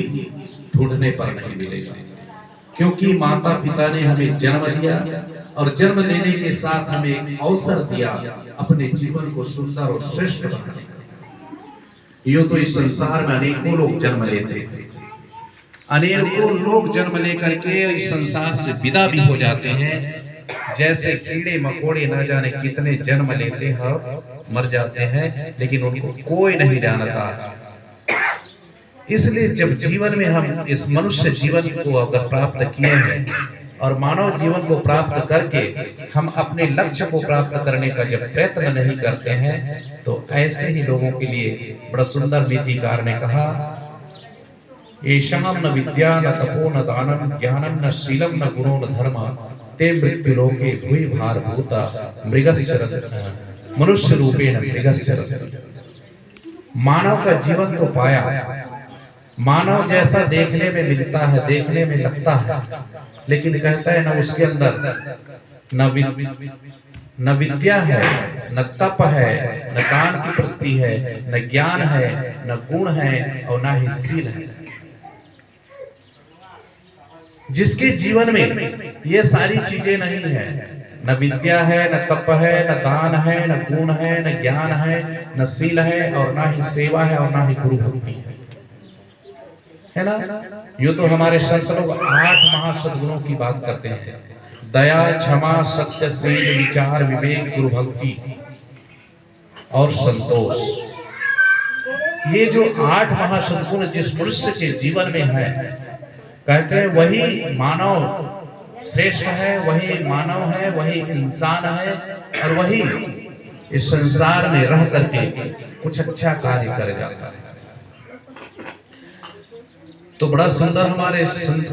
भी ढूंढने पर नहीं मिलेगा, क्योंकि माता पिता ने हमें जन्म दिया और जन्म देने के साथ हमें एक अवसर दिया अपने जीवन को सुंदर और श्रेष्ठ बनाने का। यूं तो इस संसार में अनेकों लोग जन्म लेते थे, अनेकों लोग जन्म लेकर के इस संसार से विदा भी हो जाते हैं, जैसे कीड़े मकोड़े ना जाने कितने जन्म लेते हैं मर जाते हैं, लेकिन उनको कोई नहीं जानता। इसलिए जब जीवन में हम इस मनुष्य जीवन को अगर प्राप्त किए हैं और मानव जीवन को प्राप्त करके हम अपने लक्ष्य को प्राप्त करने का जब प्रयत्न नहीं करते हैं, तो ऐसे ही लोगों के लिए बड़ा सुंदर नीतिकार ने कहा, येषां न विद्या न तपो न दानं ज्ञानं न शीलं न गुणो न धर्म ते मृत्युलोके भूय भारभूता मृगश्चरति मनुष्य रूपेण मृगश्चरति। मानव का जीवन तो पाया, मानव जैसा देखने में मिलता है, देखने में लगता है, लेकिन कहता है न उसके अंदर न विद्या है, न तप है, न दान की वृत्ति है, न ज्ञान है, न गुण है और न ही शील है। जिसके जीवन में ये सारी चीजें नहीं है, न विद्या है, न तप है, न दान है, न गुण है, न ज्ञान है, न शील है और न ही सेवा है और न ही गुरु भक्ति है ना। यूं तो हमारे संत लोग 8 महासद्गुणों की बात करते हैं, दया, क्षमा, सत्य, शील, विचार, विवेक, गुरु भक्ति और संतोष। ये जो 8 महासद्गुण जिस मनुष्य के जीवन में है, कहते हैं वही मानव श्रेष्ठ है, वही मानव है, वही इंसान है और वही इस संसार में रह करके कुछ अच्छा कार्य कर जाता है। तो बड़ा सुंदर हमारे संत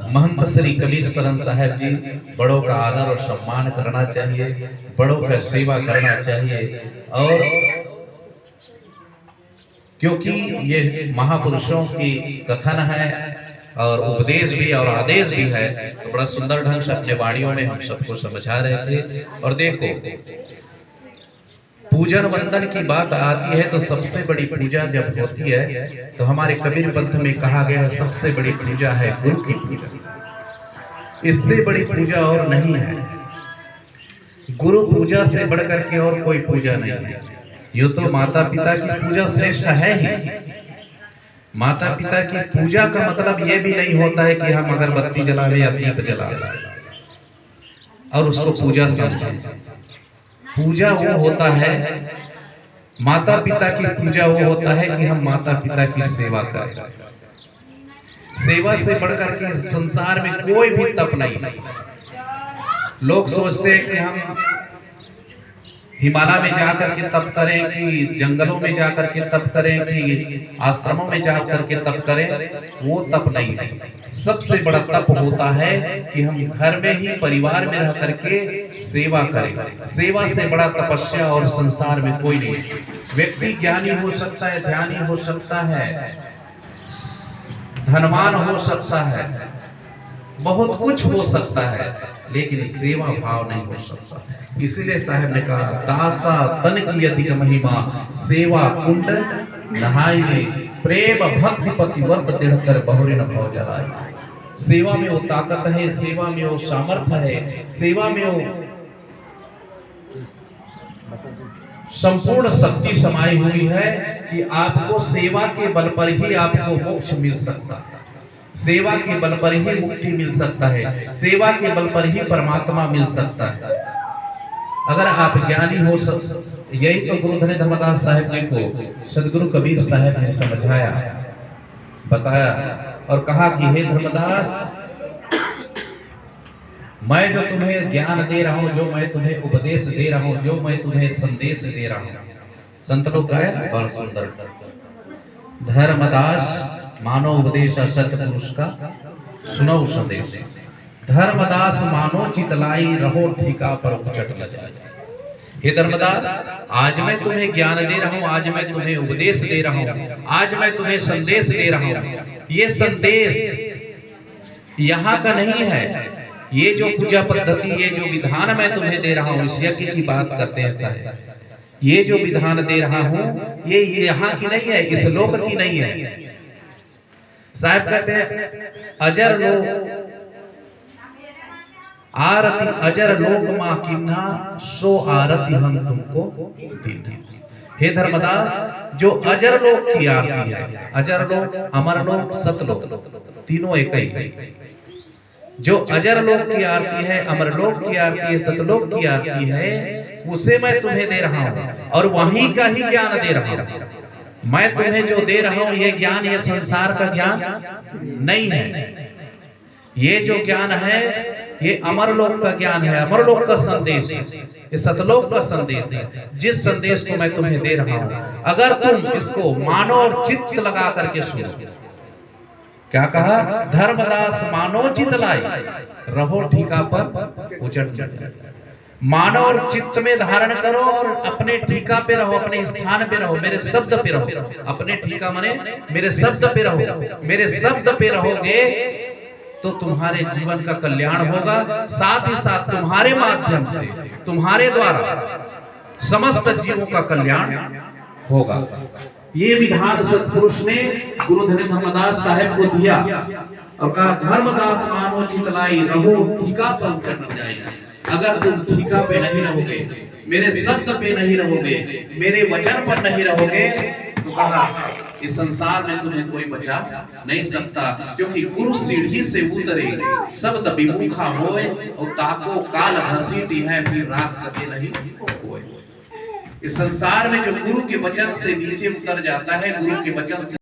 महंत श्री कबीर शरण साहब जी, बड़ों का आदर और सम्मान करना चाहिए, बड़ों का सेवा करना चाहिए, और क्योंकि ये महापुरुषों की कथन है और उपदेश भी और आदेश भी है, तो बड़ा सुंदर ढंग से अपने वाणियों में हम सबको समझा रहे थे। और देखो, पूजन वंदन की बात आती है तो सबसे बड़ी पूजा जब होती है तो हमारे कबीर पंथ में कहा गया है, सबसे बड़ी पूजा है गुरु की पूजा। इससे बड़ी पूजा और नहीं है, गुरु पूजा से बढ़कर के और कोई पूजा नहीं है। यूं तो माता पिता की पूजा श्रेष्ठ है ही, माता पिता की पूजा का मतलब ये भी नहीं होता है कि हम अगरबत्ती जलावे या दीप जलावे और उसको पूजा समझें। पूजा वो होता है, माता पिता की पूजा वो होता है कि हम माता पिता की सेवा करें। सेवा से बढ़कर के संसार में कोई भी तप नहीं। लोग सोचते हैं कि हम हिमालय में जाकर के तप करें, कि जंगलों में जाकर के तप करें, कि आश्रमों में जाकर के तप करें, वो तप नहीं है। सबसे बड़ा तप होता है कि हम घर में ही परिवार में रह करके सेवा करें। सेवा से बड़ा तपस्या और संसार में कोई नहीं। व्यक्ति ज्ञानी हो सकता है, ध्यानी हो सकता है, धनवान हो सकता है, बहुत कुछ हो सकता है, लेकिन सेवा भाव नहीं हो सकता। इसीलिए साहब ने कहा, दासा तन की अधिक महिमा, सेवा कुंड नहाई, प्रेम भक्ति पति वर्त दृढ़ कर बहुरे न भव जराए। सेवा में वो ताकत है, सेवा में वो सामर्थ्य है, सेवा में वो संपूर्ण शक्ति समाई हुई है कि आपको सेवा के बल पर ही आपको मोक्ष मिल सकता है, सेवा के बल पर ही मुक्ति मिल सकता है, सेवा के बल पर ही परमात्मा मिल सकता है। अगर आप ज्ञानी हो सकते, यही तो गुरु धनी धर्मदास साहब जी को सदगुरु कबीर साहब ने समझाया, बताया और कहा कि हे धर्मदास, मैं जो तुम्हें ज्ञान दे रहा हूं, जो मैं तुम्हें उपदेश दे रहा हूं, जो मैं तुम्हें संदेश दे रहा हूं, संत लोग गाए बहुत सुंदर, धर्मदास मानो उपदेश सतपुरुष का सुनो संदेश, धर्मदास मानो चितलाई रहो ठीका पर उचट न जाए। हे धर्मदास, आज मैं तुम्हें ज्ञान दे रहा हूं, आज मैं तुम्हें उपदेश दे रहा हूं, आज मैं तुम्हें संदेश दे रहा हूं। ये संदेश यहाँ का नहीं है, ये जो पूजा पद्धति, ये जो विधान मैं तुम्हें दे रहा हूं, इस यज्ञ की बात करते हैं साहब, ये जो विधान दे रहा हूं, ये यहाँ की नहीं है, इस लोक की नहीं है। साहब कहते हैं अजर लोग आरती अजर लोक मां किन्हा सो आरती हम तुमको दीन। हे धर्मदास, जो अजर लोक की आरती है, अजर लोक, अमर लोक, सतलोक, तीनों एक ही। जो अजर लोक की आरती है, अमर लोक की आरती है, सतलोक की आरती है, उसे मैं तुम्हें दे रहा हूं और वहीं का ही ज्ञान दे रहा हूं। मैं तुम्हें जो दे रहा हूं ये ज्ञान, ये संसार का ज्ञान नहीं है। ये जो ज्ञान है ये अमरलोक का ज्ञान है, अमरलोक का संदेश है, ये सतलोक का संदेश है। जिस संदेश को मैं तुम्हें दे रहा हूं, अगर तुम इसको मानो और चित्त लगा करके सुनो। क्या कहा? धर्मदास मानो चित्त लाई, रहो ठीका पर उचट। मानो और चित्त में धारण करो और अपने ठीका पे रहो, अपने स्थान पे रहो, मेरे शब्द पे रहो। अपने ठीका माने मेरे शब्द पे रहो। मेरे शब्द पे रहोगे तो तुम्हारे जीवन का कल्याण होगा, साथ ही साथ तुम्हारे माध्यम से, तुम्हारे द्वारा समस्त जीवों का कल्याण होगा। ये विधान सत्पुरुष ने गुरु धर्मदास साहेब को दिया और कहा, धर्मदास मानो चित्त लाई, रहो ठीका पर उचट न जाएगा। अगर तुम ठीका पे नहीं रहोगे, मेरे शब्द पे नहीं रहोगे, मेरे वचन पर नहीं रहोगे, तो कहा इस संसार में तुम्हें कोई बचा नहीं सकता, क्योंकि गुरु सीढ़ी से उतरे शब्द विमुखा होए और ताको काल घसीटी है, फिर राख सके नहीं कोई। इस संसार में जो गुरु के वचन से नीचे उतर जाता है, गुरु के वचन से